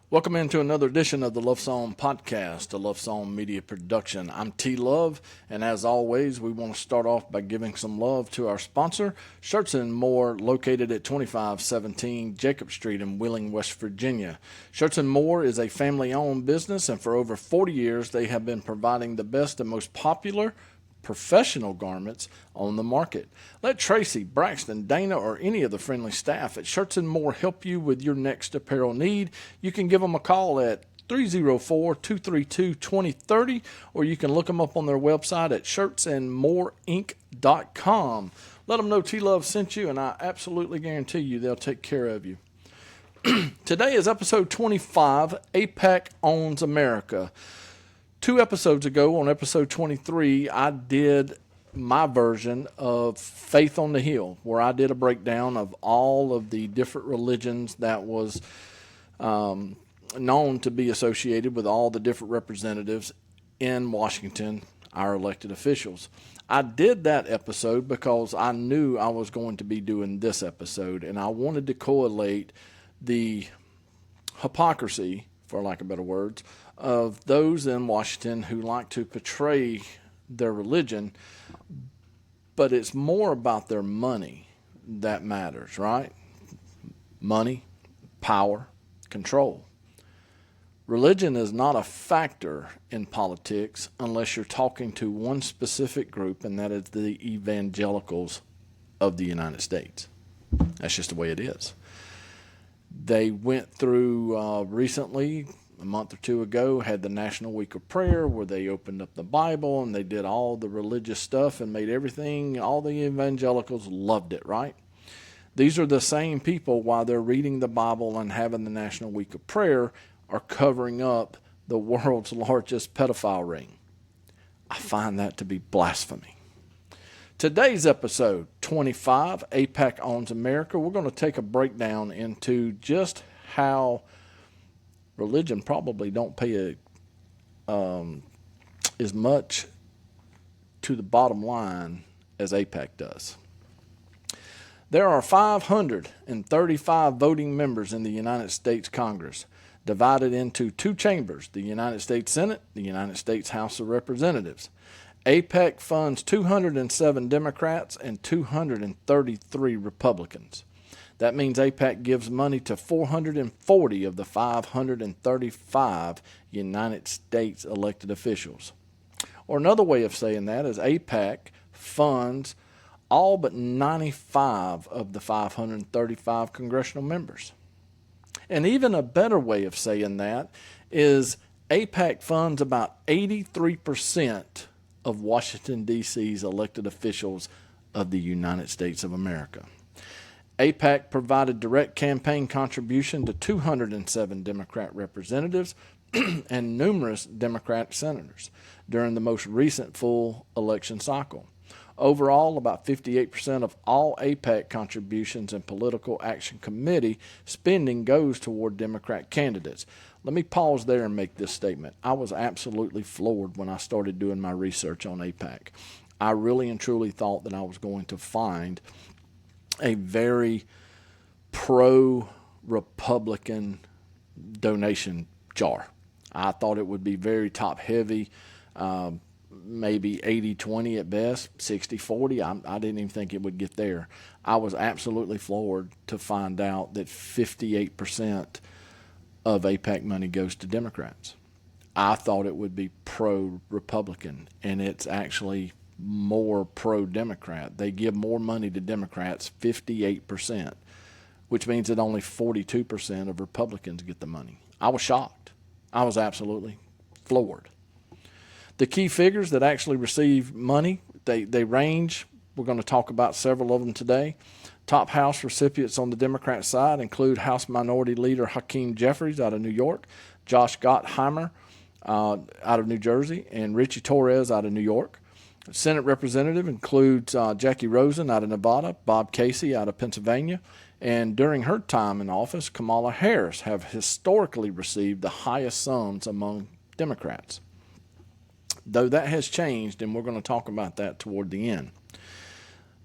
Welcome into another edition of the Love Song Podcast, a Love Song media production. I'm T Love, and as always, we want to start off by giving some love to our sponsor, Shirts and More, located at 2517 Jacob Street in Wheeling, West Virginia. Shirts and More is a family-owned business, and for over 40 years, they have been providing the best and most popular professional garments on the market. Let Tracy, Braxton, Dana, or any of the friendly staff at Shirts and More help you with your next apparel need. You can give them a call at 304-232-2030, or you can look them up on their website at shirtsandmoreinc.com. Let them know T-Love sent you, and I absolutely guarantee you they'll take care of you. Today is episode 25, AIPAC Owns America. 2 episodes ago, on episode 23, I did my version of Faith on the Hill, where I did a breakdown of all of the different religions that was known to be associated with all the different representatives in Washington, our elected officials. I did that episode because I knew I was going to be doing this episode, and I wanted to correlate the hypocrisy, for lack of better words, of those in Washington who like to portray their religion, but it's more about their money that matters, right? Money, power, control. Religion is not a factor in politics unless you're talking to one specific group, and that is the evangelicals of the United States. That's just the way it is. They went through recently, a month or 2 ago, had the National Week of Prayer where they opened up the Bible and they did all the religious stuff and made everything, all the evangelicals loved it, right? These are the same people, while they're reading the Bible and having the National Week of Prayer, are covering up the world's largest pedophile ring. I find that to be blasphemy. Today's episode 25, AIPAC Owns America, we're going to take a breakdown into just how religion probably don't pay as much to the bottom line as AIPAC does. There are 535 voting members in the United States Congress, divided into 2 chambers, the United States Senate, the United States House of Representatives. AIPAC funds 207 Democrats and 233 Republicans. That means AIPAC gives money to 440 of the 535 United States elected officials. Or another way of saying that is AIPAC funds all but 95 of the 535 congressional members. And even a better way of saying that is AIPAC funds about 83% of Washington, D.C.'s elected officials of the United States of America. AIPAC provided direct campaign contribution to 207 Democrat representatives and numerous Democratic senators during the most recent full election cycle. Overall, about 58% of all AIPAC contributions and political action committee spending goes toward Democrat candidates. Let me pause there and make this statement. I was absolutely floored when I started doing my research on AIPAC. I really and truly thought that I was going to find a very pro-Republican donation jar. I thought it would be very top-heavy, maybe 80-20 at best, 60-40. I didn't even think it would get there. I was absolutely floored to find out that 58% of AIPAC money goes to Democrats. I thought it would be pro-Republican, and it's actually more pro-Democrat. They give more money to Democrats, 58%, which means that only 42% of Republicans get the money. I was shocked. I was absolutely floored. The key figures that actually receive money, they range. We're going to talk about several of them today. Top House recipients on the Democrat side include House Minority Leader Hakeem Jeffries out of New York, Josh Gottheimer out of New Jersey, and Richie Torres out of New York. Senate representative includes Jackie Rosen out of Nevada, Bob Casey out of Pennsylvania, and during her time in office, Kamala Harris have historically received the highest sums among Democrats. Though that has changed, and we're going to talk about that toward the end.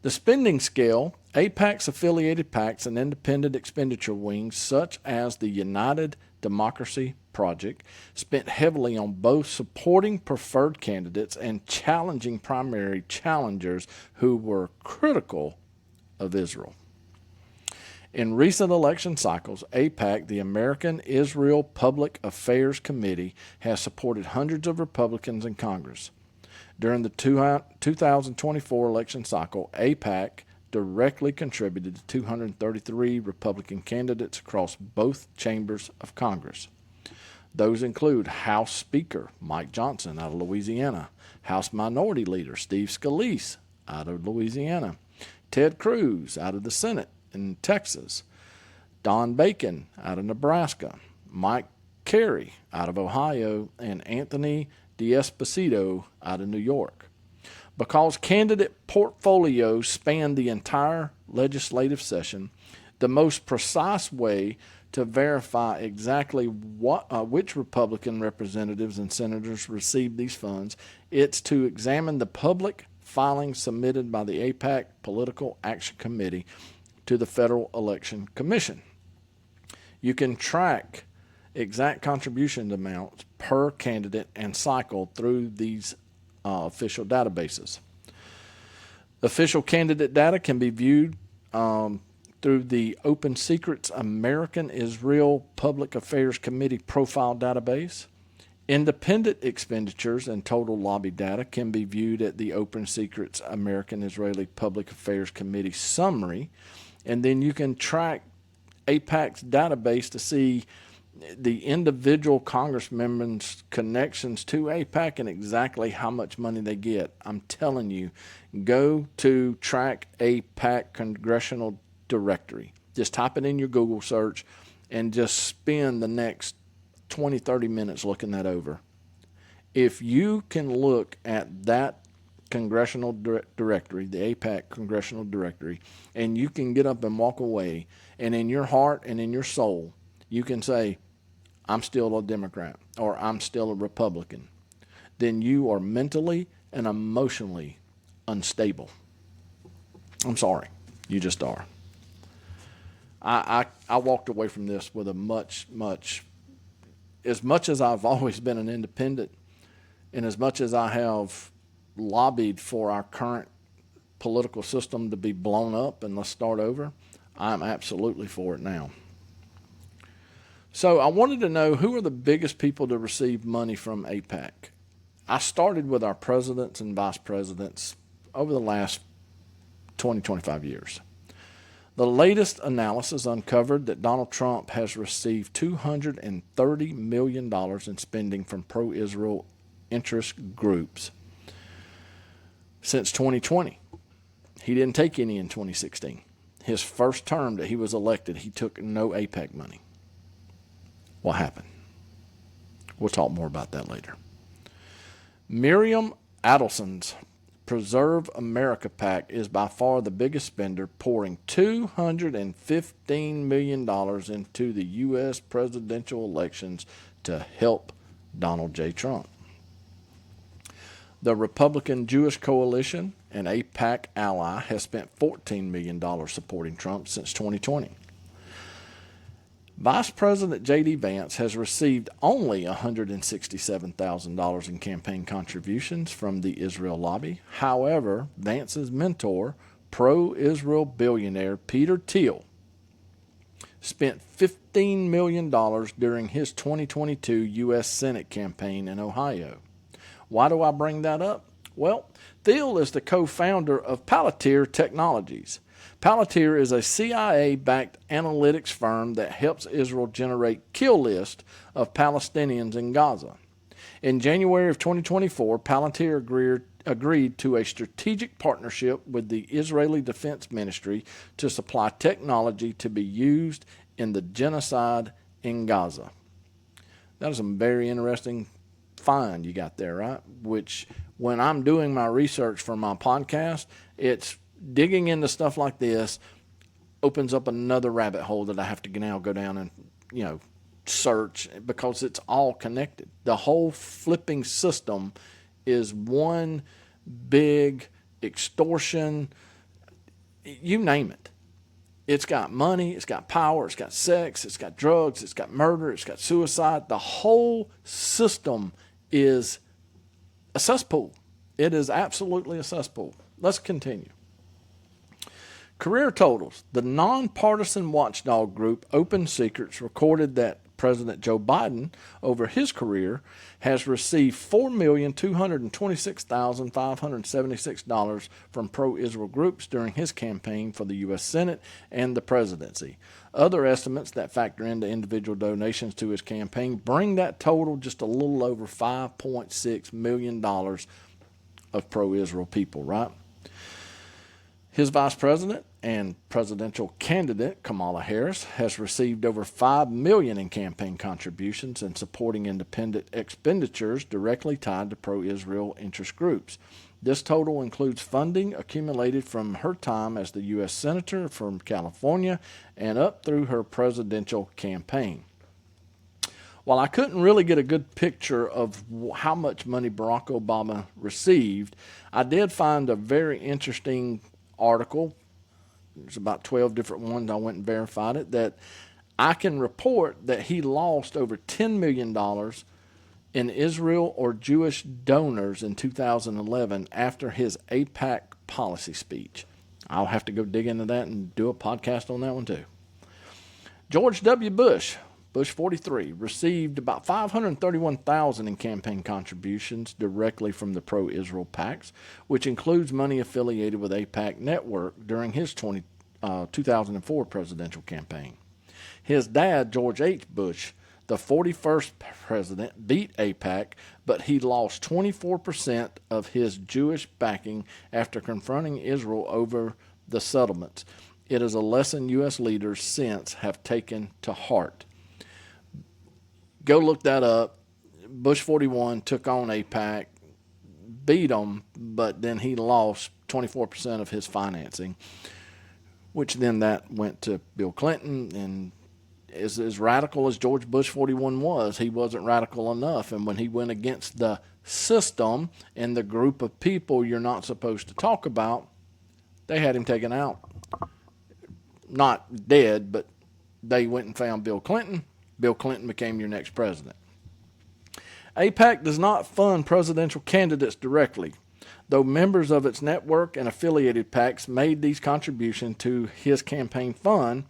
The spending scale, AIPAC's affiliated PACs and independent expenditure wings, such as the United Democracy Project spent heavily on both supporting preferred candidates and challenging primary challengers who were critical of Israel. In recent election cycles, AIPAC, the American Israel Public Affairs Committee, has supported hundreds of Republicans in Congress. During the 2024 election cycle, AIPAC directly contributed to 233 Republican candidates across both chambers of Congress. Those include House Speaker Mike Johnson out of Louisiana, House Minority Leader Steve Scalise out of Louisiana, Ted Cruz out of the Senate in Texas, Don Bacon out of Nebraska, Mike Carey out of Ohio, and Anthony D'Esposito out of New York. Because candidate portfolios span the entire legislative session, the most precise way to verify exactly which Republican representatives and senators received these funds, it's to examine the public filings submitted by the AIPAC Political Action Committee to the Federal Election Commission. You can track exact contribution amounts per candidate and cycle through these official databases. Official candidate data can be viewed through the Open Secrets American Israel Public Affairs Committee profile database. Independent expenditures and total lobby data can be viewed at the Open Secrets American Israeli Public Affairs Committee summary. And then you can track AIPAC's database to see the individual congressmen's connections to AIPAC and exactly how much money they get. I'm telling you, go to Track AIPAC Congressional Directory. Just type it in your Google search and just spend the next 20, 30 minutes looking that over. If you can look at that congressional directory, the AIPAC congressional directory, and you can get up and walk away, and in your heart and in your soul, you can say, I'm still a Democrat or I'm still a Republican, then you are mentally and emotionally unstable. I'm sorry. You just are. I walked away from this with as much as I've always been an independent, and as much as I have lobbied for our current political system to be blown up and let's start over, I'm absolutely for it now. So I wanted to know, who are the biggest people to receive money from AIPAC? I started with our presidents and vice presidents over the last 20, 25 years. The latest analysis uncovered that Donald Trump has received $230 million in spending from pro-Israel interest groups since 2020. He didn't take any in 2016. His first term that he was elected, he took no AIPAC money. What happened? We'll talk more about that later. Miriam Adelson's Preserve America PAC is by far the biggest spender, pouring $215 million into the U.S. presidential elections to help Donald J. Trump. The Republican Jewish Coalition, an AIPAC ally, has spent $14 million supporting Trump since 2020. Vice President J.D. Vance has received only $167,000 in campaign contributions from the Israel lobby. However, Vance's mentor, pro-Israel billionaire Peter Thiel, spent $15 million during his 2022 U.S. Senate campaign in Ohio. Why do I bring that up? Well, Thiel is the co-founder of Palantir Technologies. Palantir is a CIA-backed analytics firm that helps Israel generate kill lists of Palestinians in Gaza. In January of 2024, Palantir agreed to a strategic partnership with the Israeli Defense Ministry to supply technology to be used in the genocide in Gaza. That is some very interesting find you got there, right? Which, when I'm doing my research for my podcast, it's digging into stuff like this opens up another rabbit hole that I have to now go down and, search, because it's all connected. The whole flipping system is one big extortion, you name it. It's got money, it's got power, it's got sex, it's got drugs, it's got murder, it's got suicide. The whole system is a cesspool. It is absolutely a cesspool. Let's continue. Career totals. The nonpartisan watchdog group Open Secrets recorded that President Joe Biden, over his career, has received $4,226,576 from pro-Israel groups during his campaign for the U.S. Senate and the presidency. Other estimates that factor into individual donations to his campaign bring that total just a little over $5.6 million of pro-Israel people, right? His vice president and presidential candidate, Kamala Harris, has received over $5 million in campaign contributions and supporting independent expenditures directly tied to pro-Israel interest groups. This total includes funding accumulated from her time as the U.S. Senator from California and up through her presidential campaign. While I couldn't really get a good picture of how much money Barack Obama received, I did find a very interesting article. There's about 12 different ones. I went and verified it, that I can report that he lost over $10 million in Israel or Jewish donors in 2011 after his AIPAC policy speech. I'll have to go dig into that and do a podcast on that one too. George W. Bush, Bush 43, received about $531,000 in campaign contributions directly from the pro-Israel PACs, which includes money affiliated with AIPAC Network during his 2004 presidential campaign. His dad, George H. Bush, the 41st president, beat AIPAC, but he lost 24% of his Jewish backing after confronting Israel over the settlements. It is a lesson U.S. leaders since have taken to heart. Go look that up. Bush 41 took on AIPAC, beat them, but then he lost 24% of his financing, which then that went to Bill Clinton. And as radical as George Bush 41 was, he wasn't radical enough. And when he went against the system and the group of people you're not supposed to talk about, they had him taken out. Not dead, but they went and found Bill Clinton. Bill Clinton became your next president. AIPAC does not fund presidential candidates directly, though members of its network and affiliated PACs made these contributions to his campaign fund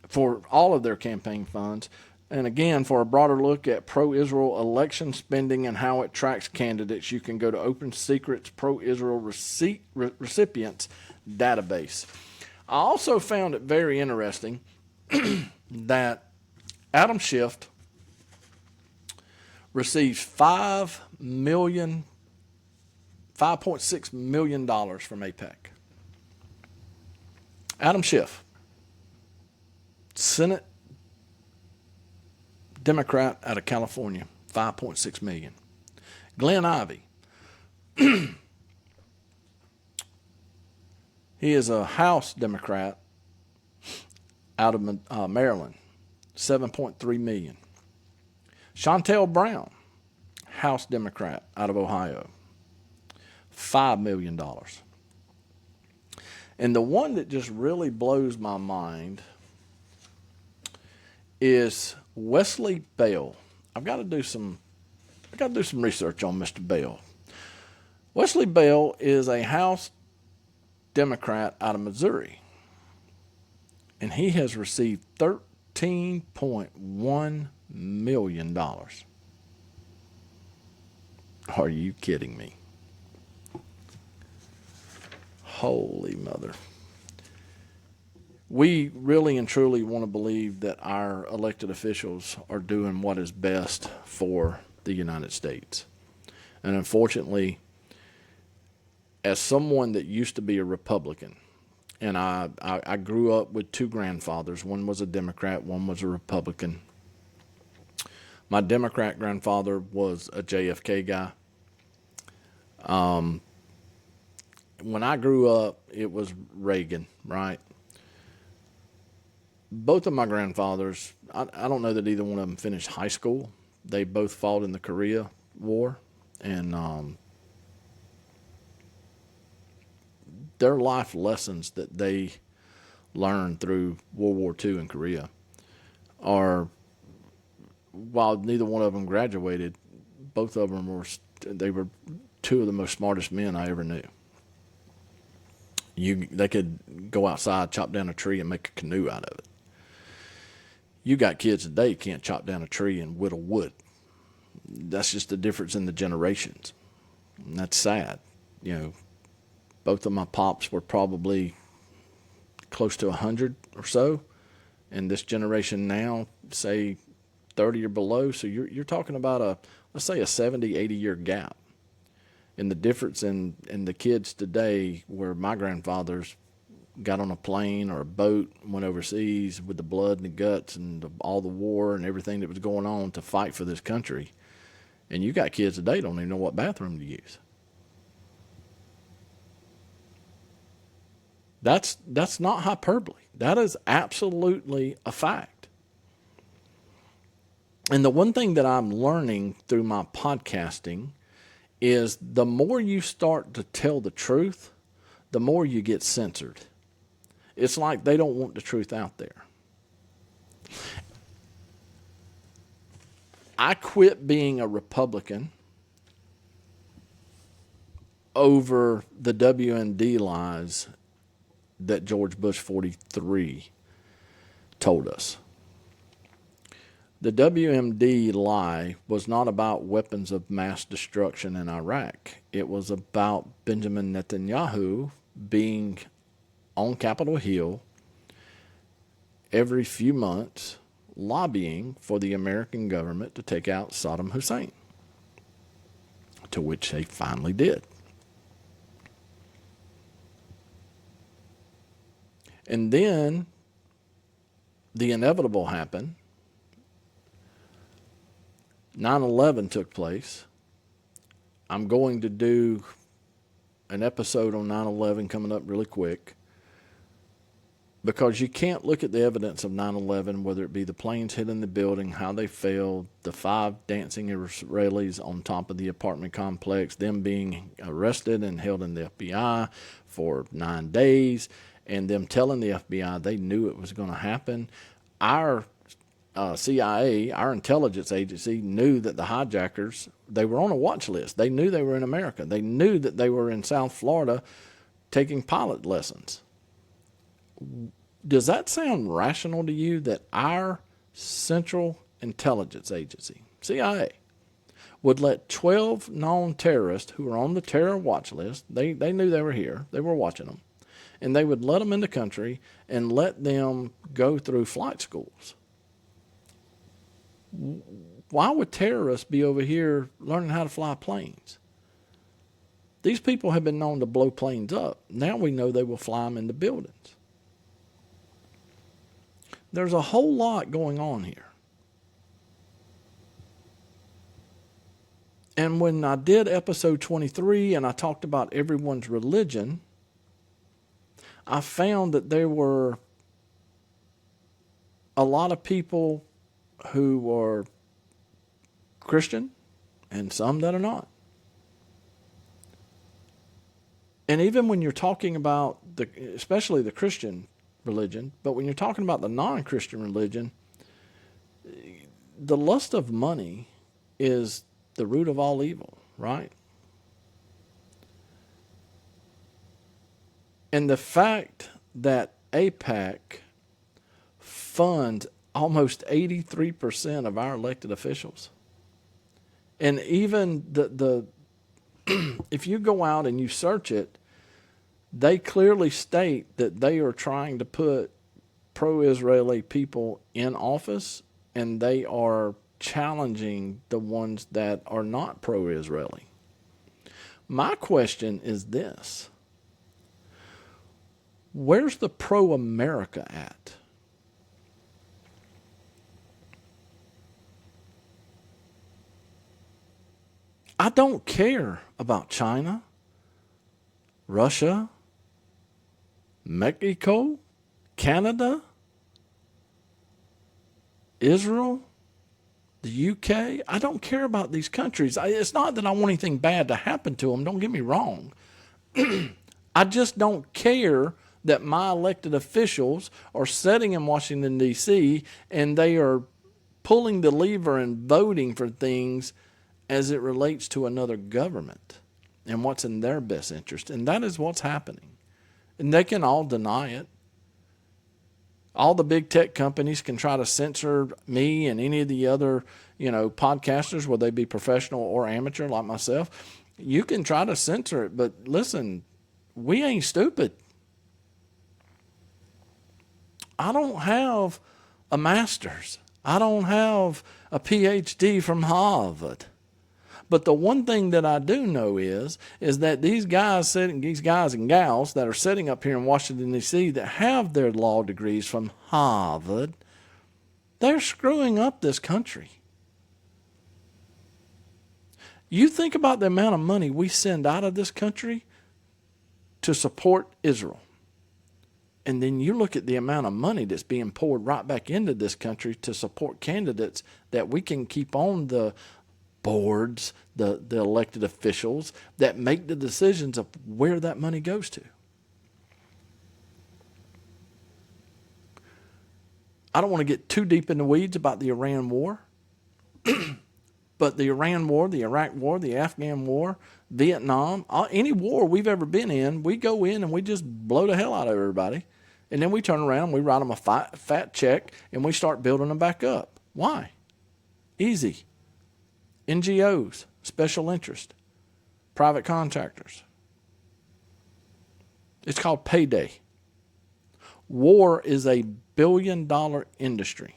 for all of their campaign funds. And again, for a broader look at pro-Israel election spending and how it tracks candidates, you can go to Open Secrets Pro-Israel Recipients Database. I also found it very interesting that Adam Schiff receives $5.6 million from AIPAC. Adam Schiff, Senate Democrat out of California, $5.6 million. Glenn Ivey, he is a House Democrat out of Maryland, $7.3 million. Shontel Brown, House Democrat out of Ohio, $5 million. And the one that just really blows my mind is Wesley Bell. I've got to do some research on Mr. Bell. Wesley Bell is a House Democrat out of Missouri, and he has received $13.1 million. Are you kidding me? Holy mother. We really and truly want to believe that our elected officials are doing what is best for the United States. And unfortunately, as someone that used to be a Republican, and I grew up with two grandfathers. One was a Democrat, one was a Republican. My Democrat grandfather was a JFK guy. When I grew up, it was Reagan, right? Both of my grandfathers, I don't know that either one of them finished high school. They both fought in the Korea War, and their life lessons that they learned through World War II in Korea are, while neither one of them graduated, both of them were two of the most smartest men I ever knew. They could go outside, chop down a tree, and make a canoe out of it. You got kids today can't chop down a tree and whittle wood. That's just the difference in the generations. And that's sad. Both of my pops were probably close to 100 or so, and this generation now, say 30 or below. So you're talking about let's say a 70, 80-year gap. And the difference in the kids today, where my grandfathers got on a plane or a boat, went overseas with the blood and the guts and all the war and everything that was going on to fight for this country. And you got kids today don't even know what bathroom to use. That's not hyperbole. That is absolutely a fact. And the one thing that I'm learning through my podcasting is the more you start to tell the truth, the more you get censored. It's like they don't want the truth out there. I quit being a Republican over the WMD lies that George Bush 43 told us. The WMD lie was not about weapons of mass destruction in Iraq. It was about Benjamin Netanyahu being on Capitol Hill every few months lobbying for the American government to take out Saddam Hussein, to which they finally did. And then the inevitable happened. 9/11 took place. I'm going to do an episode on 9/11 coming up really quick, because you can't look at the evidence of 9/11, whether it be the planes hitting the building, how they failed, the 5 dancing Israelis on top of the apartment complex, them being arrested and held in the FBI for 9 days, and them telling the FBI they knew it was going to happen. Our CIA, our intelligence agency, knew that the hijackers, they were on a watch list. They knew they were in America. They knew that they were in South Florida taking pilot lessons. Does that sound rational to you that our Central Intelligence Agency, CIA, would let 12 known terrorists who were on the terror watch list, they knew they were here, they were watching them, and they would let them in the country and let them go through flight schools? Why would terrorists be over here learning how to fly planes? These people have been known to blow planes up. Now we know they will fly them into buildings. There's a whole lot going on here. And when I did episode 23 and I talked about everyone's religion, I found that there were a lot of people who are Christian and some that are not. And even when you're talking about especially the Christian religion, but when you're talking about the non-Christian religion, the lust of money is the root of all evil, right? And the fact that AIPAC funds almost 83% of our elected officials. And even the if you go out and you search it, they clearly state that they are trying to put pro-Israeli people in office, and they are challenging the ones that are not pro-Israeli. My question is this: where's the pro-America at? I don't care about China, Russia, Mexico, Canada, Israel, the UK. I don't care about these countries. It's not that I want anything bad to happen to them. Don't get me wrong. I just don't care that my elected officials are sitting in Washington, D.C., and they are pulling the lever and voting for things as it relates to another government and what's in their best interest. And that is what's happening. And they can all deny it. All the big tech companies can try to censor me and any of the other, podcasters, whether they be professional or amateur like myself. You can try to censor it, but listen, we ain't stupid. I don't have a master's. I don't have a PhD from Harvard. But the one thing that I do know is that these guys and gals that are sitting up here in Washington, D.C. that have their law degrees from Harvard, they're screwing up this country. You think about the amount of money we send out of this country to support Israel. And then you look at the amount of money that's being poured right back into this country to support candidates that we can keep on the boards, the elected officials that make the decisions of where that money goes to. I don't want to get too deep in the weeds about the Iran war, but the Iran war, the Iraq war, the Afghan war, Vietnam, any war we've ever been in, we go in and we just blow the hell out of everybody. And then we turn around, we write them a fat check, and we start building them back up. Why? Easy. NGOs, special interest, private contractors. It's called payday. War is a billion-dollar industry.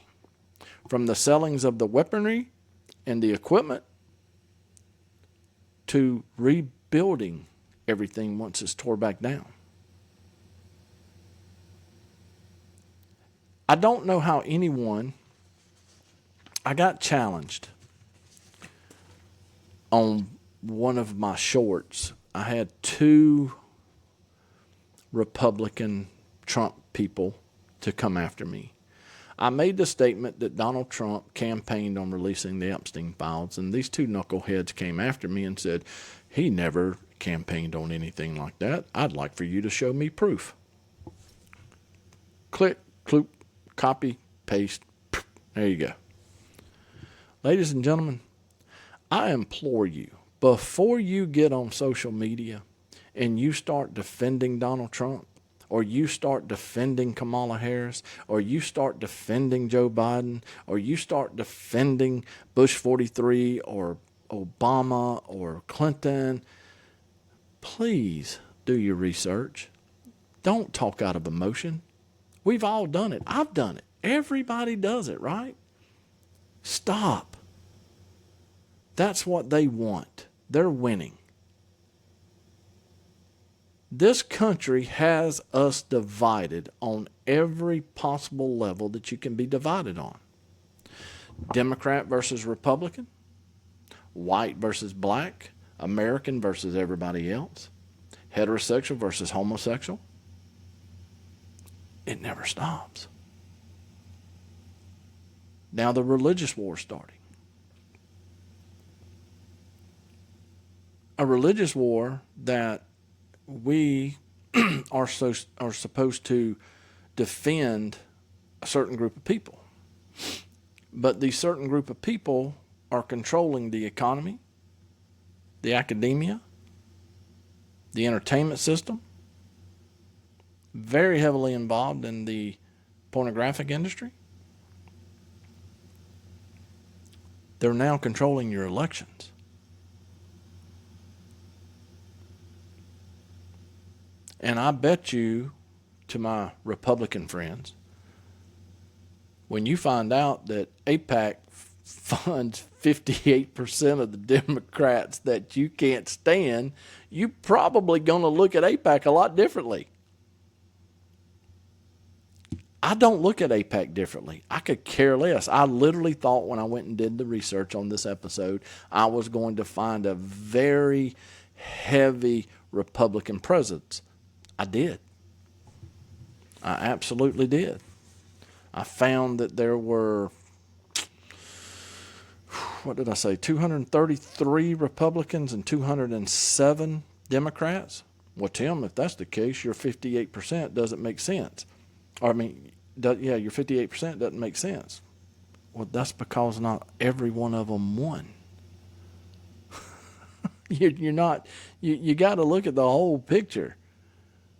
From the sellings of the weaponry and the equipment to rebuilding everything once it's tore back down. I don't know how I got challenged on one of my shorts. I had two Republican Trump people to come after me. I made the statement that Donald Trump campaigned on releasing the Epstein files, and these two knuckleheads came after me and said, he never campaigned on anything like that. I'd like for you to show me proof. Click, cloop, copy, paste. There you go. Ladies and gentlemen, I implore you, before you get on social media and you start defending Donald Trump, or you start defending Kamala Harris, or you start defending Joe Biden, or you start defending Bush 43 or Obama or Clinton, please do your research. Don't talk out of emotion. We've all done it. I've done it. Everybody does it, right? Stop. That's what they want. They're winning. This country has us divided on every possible level that you can be divided on. Democrat versus Republican, white versus black, American versus everybody else, heterosexual versus homosexual. It never stops. Now the religious war is starting. A religious war that we are supposed to defend a certain group of people. But these certain group of people are controlling the economy, the academia, the entertainment system, very heavily involved in the pornographic industry. They're now controlling your elections. And I bet you, to my Republican friends, when you find out that AIPAC funds 58% of the Democrats that you can't stand, you're probably going to look at AIPAC a lot differently. I don't look at AIPAC differently. I could care less. I literally thought when I went and did the research on this episode, I was going to find a very heavy Republican presence. I did. I absolutely did. I found that there were, 233 Republicans and 207 Democrats. Well, Tim, if that's the case, your 58% doesn't make sense. Or, your 58% doesn't make sense. Well, that's because not every one of them won. You got to look at the whole picture.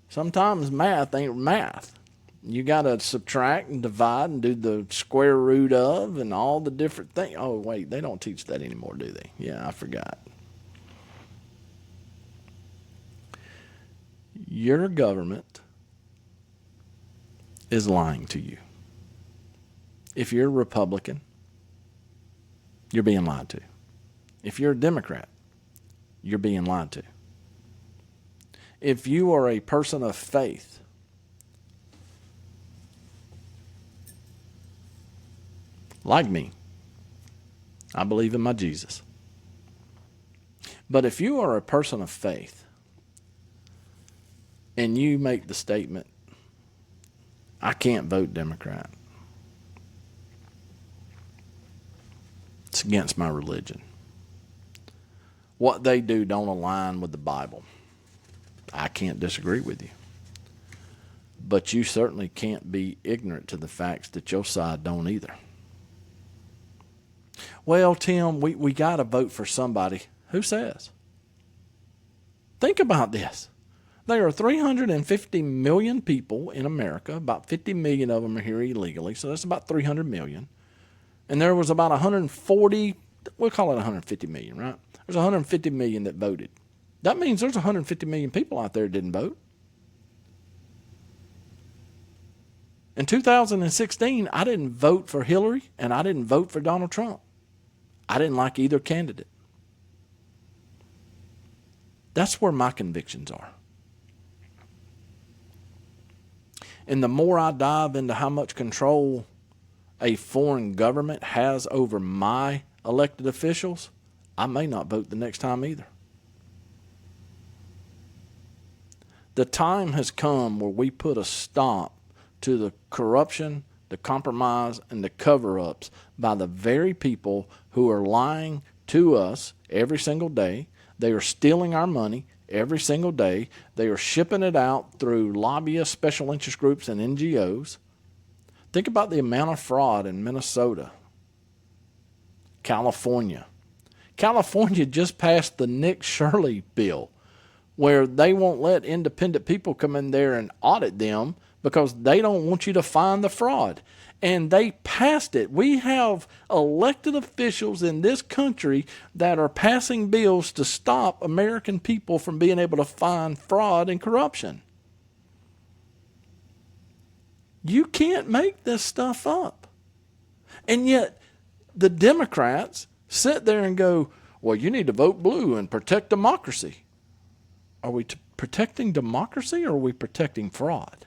Sometimes math ain't math. You got to subtract and divide and do the square root of and all the different things. Oh, wait, they don't teach that anymore, do they? Yeah, I forgot. Your government is lying to you. If you're a Republican, you're being lied to. If you're a Democrat, you're being lied to. If you are a person of faith, like me, I believe in my Jesus. But if you are a person of faith and you make the statement, I can't vote Democrat, it's against my religion. What they do don't align with the Bible. I can't disagree with you. But you certainly can't be ignorant to the facts that your side don't either. Well, Tim, we got to vote for somebody. Who says? Think about this. There are 350 million people in America. About 50 million of them are here illegally, so that's about 300 million. And there was about 140, we'll call it 150 million, right? There's 150 million that voted. That means there's 150 million people out there that didn't vote. In 2016, I didn't vote for Hillary and I didn't vote for Donald Trump. I didn't like either candidate. That's where my convictions are. And the more I dive into how much control a foreign government has over my elected officials, I may not vote the next time either. The time has come where we put a stop to the corruption, the compromise, and the cover-ups by the very people who are lying to us every single day. They are stealing our money every single day. They are shipping it out through lobbyists, special interest groups, and NGOs. Think about the amount of fraud in Minnesota, California. California just passed the Nick Shirley bill, where they won't let independent people come in there and audit them because they don't want you to find the fraud. And they passed it. We have elected officials in this country that are passing bills to stop American people from being able to find fraud and corruption. You can't make this stuff up. And yet the Democrats sit there and go, well, you need to vote blue and protect democracy. Are we protecting democracy or are we protecting fraud?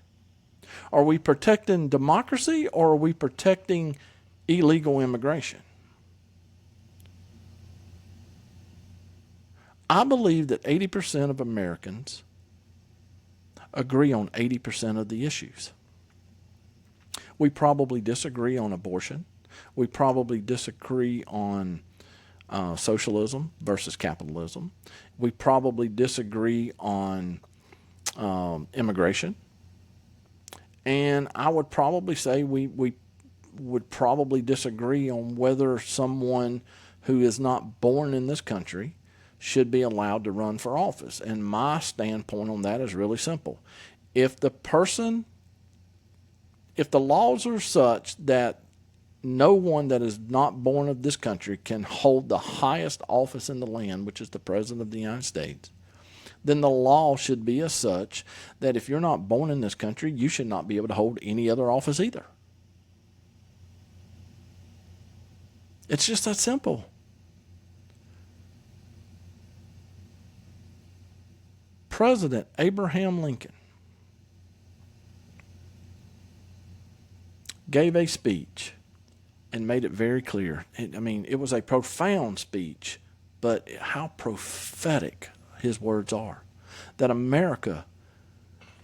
Are we protecting democracy or are we protecting illegal immigration? I believe that 80% of Americans agree on 80% of the issues. We probably disagree on abortion. We probably disagree on socialism versus capitalism. We probably disagree on immigration. And I would probably say we would probably disagree on whether someone who is not born in this country should be allowed to run for office. And my standpoint on that is really simple. If the laws are such that no one that is not born of this country can hold the highest office in the land, which is the President of the United States, then the law should be as such that if you're not born in this country, you should not be able to hold any other office either. It's just that simple. President Abraham Lincoln gave a speech and made it very clear. It was a profound speech, but how prophetic his words are. That America,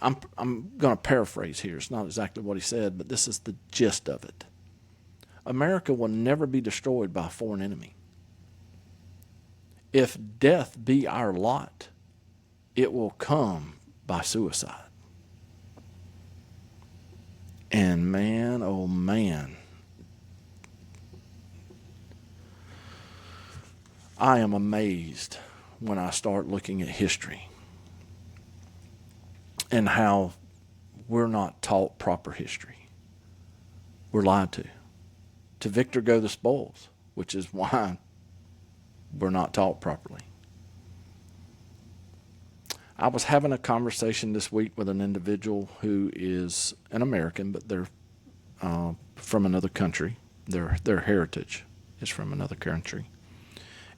I'm going to paraphrase here. It's not exactly what he said, but this is the gist of it. America will never be destroyed by a foreign enemy. If death be our lot, it will come by suicide. And man, oh man, I am amazed when I start looking at history and how we're not taught proper history. We're lied to. To victor go the spoils, which is why we're not taught properly. I was having a conversation this week with an individual who is an American, but they're from another country. Their heritage is from another country.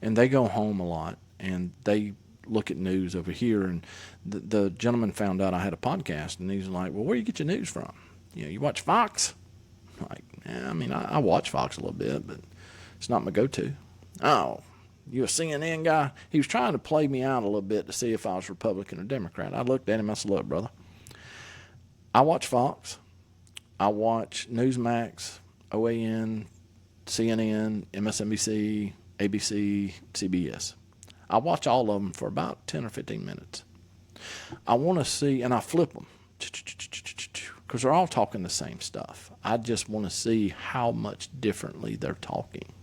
And they go home a lot, and they look at news over here. And the gentleman found out I had a podcast, and he's like, well, where do you get your news from? You watch Fox? I'm like, yeah, I mean, I watch Fox a little bit, but it's not my go-to. Oh, you a CNN guy? He was trying to play me out a little bit to see if I was Republican or Democrat. I looked at him, I said, look, brother, I watch Fox. I watch Newsmax, OAN, CNN, MSNBC, ABC, CBS. I watch all of them for about 10 or 15 minutes. I want to see, and I flip them, because they're all talking the same stuff. I just want to see how much differently they're talking.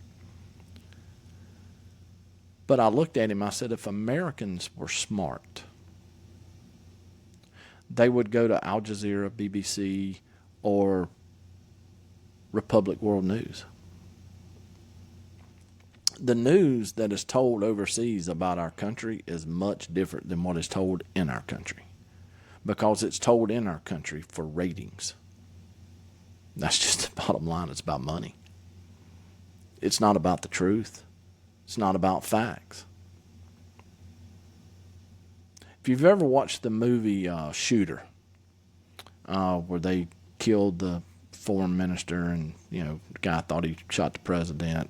But I looked at him, I said, if Americans were smart, they would go to Al Jazeera, BBC, or Republic World News. The news that is told overseas about our country is much different than what is told in our country, because it's told in our country for ratings. That's just the bottom line. It's about money. It's not about the truth. It's not about facts. If you've ever watched the movie Shooter, where they killed the foreign minister, and the guy thought he shot the president,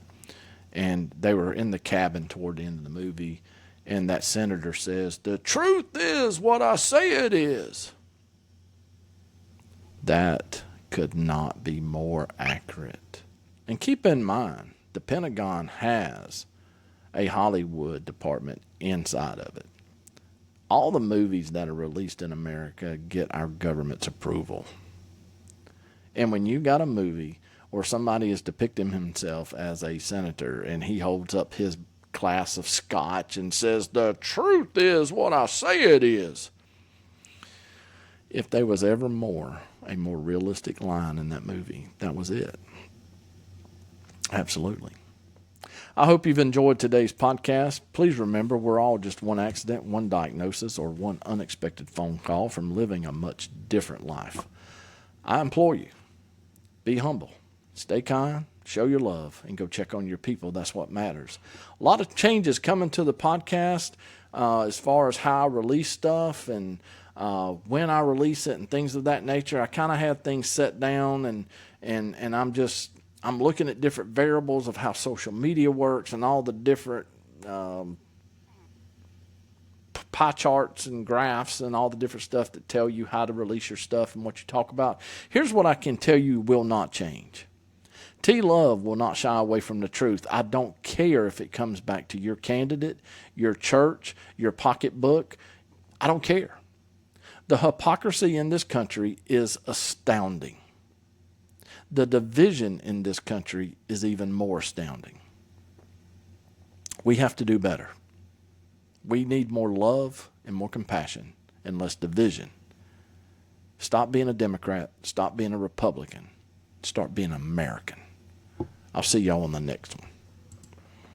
and they were in the cabin toward the end of the movie, and that senator says, "The truth is what I say it is." That could not be more accurate. And keep in mind, the Pentagon has a Hollywood department inside of it. All the movies that are released in America get our government's approval. And when you got a movie or somebody is depicting himself as a senator and he holds up his glass of scotch and says, "The truth is what I say it is," if there was ever a more realistic line in that movie, that was it. Absolutely. I hope you've enjoyed today's podcast. Please remember, we're all just one accident, one diagnosis, or one unexpected phone call from living a much different life. I implore you, be humble, stay kind, show your love, and go check on your people. That's what matters. A lot of changes coming to the podcast as far as how I release stuff and when I release it and things of that nature. I kind of have things set down, and I'm looking at different variables of how social media works and all the different pie charts and graphs and all the different stuff that tell you how to release your stuff and what you talk about. Here's what I can tell you will not change. T-Love will not shy away from the truth. I don't care if it comes back to your candidate, your church, your pocketbook. I don't care. The hypocrisy in this country is astounding. The division in this country is even more astounding. We have to do better. We need more love and more compassion and less division. Stop being a Democrat. Stop being a Republican. Start being American. I'll see y'all on the next one.